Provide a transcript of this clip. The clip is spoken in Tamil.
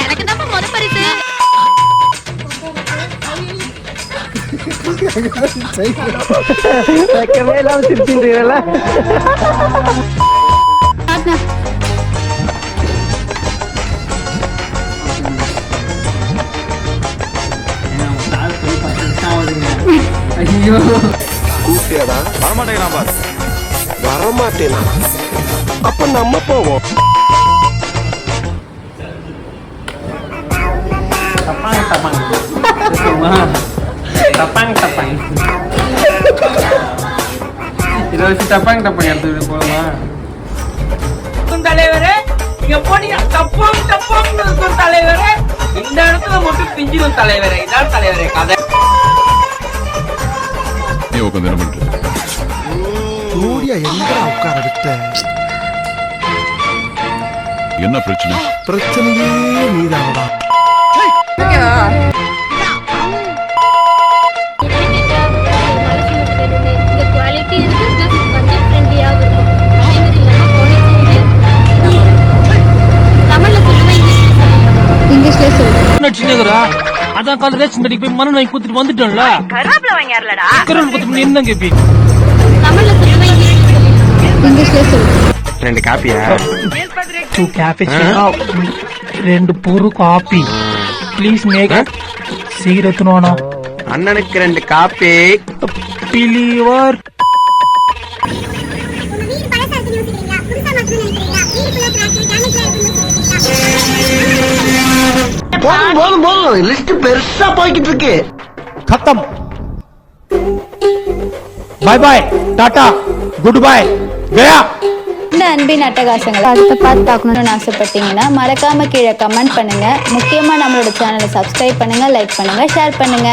எனக்கு தான் முத பரிசு. ஐயோ கூப்பிட்டியாடா? வரமாட்டேங்கிறான் பாரு. வரமாட்டேனா? அப்ப நம்ம போவோம். Tapang tapang. Tapang tapang. இதை வச்சு டப்பாங் டப்பாங் எடுத்துட்டு போகலாமா? தலைவரே நீங்க போனீங்க தப்போம் தப்போம் இருக்கும் தலைவரே. இந்த இடத்துல மட்டும் பிஞ்சிடும் தலைவரே. இதான் தலைவரே கதை. நீ உட்காந்து என்ன பண்ற? சூர்யா எங்க உட்கார விட்ட? என்ன பிரச்சனை? பிரச்சனையே நீதானடா. அதான் கால ரேஷன் கடைக்கு போய் மனு வாங்கி குடுத்துட்டு வந்துட்டோம்ல. கருவேப்பிலை வாங்கி வரலடா. கருவேப்பிலை குடுத்துட்டு என்ன கேப்பி? ரெண்டு காப்பியா? 2 cappuccino, 2 Puru coffee. Please make சீரத்துனோனா. அண்ணனுக்கு 2 காப்பி. பிலீவர். போதும் லிஸ்ட் பெருசா போய்கிட்டு இருக்கு. खत्म bye bye tata good bye गया. இந்த அன்பின் அட்டகாசங்களை அடுத்த பார்த்து பார்க்கணும்னு ஆசைப்பட்டீங்கன்னா மறக்காம கீழே கமெண்ட் பண்ணுங்க. முக்கியமா நம்மளோட சேனலை சப்ஸ்கிரைப் பண்ணுங்க, லைக் பண்ணுங்க, ஷேர் பண்ணுங்க.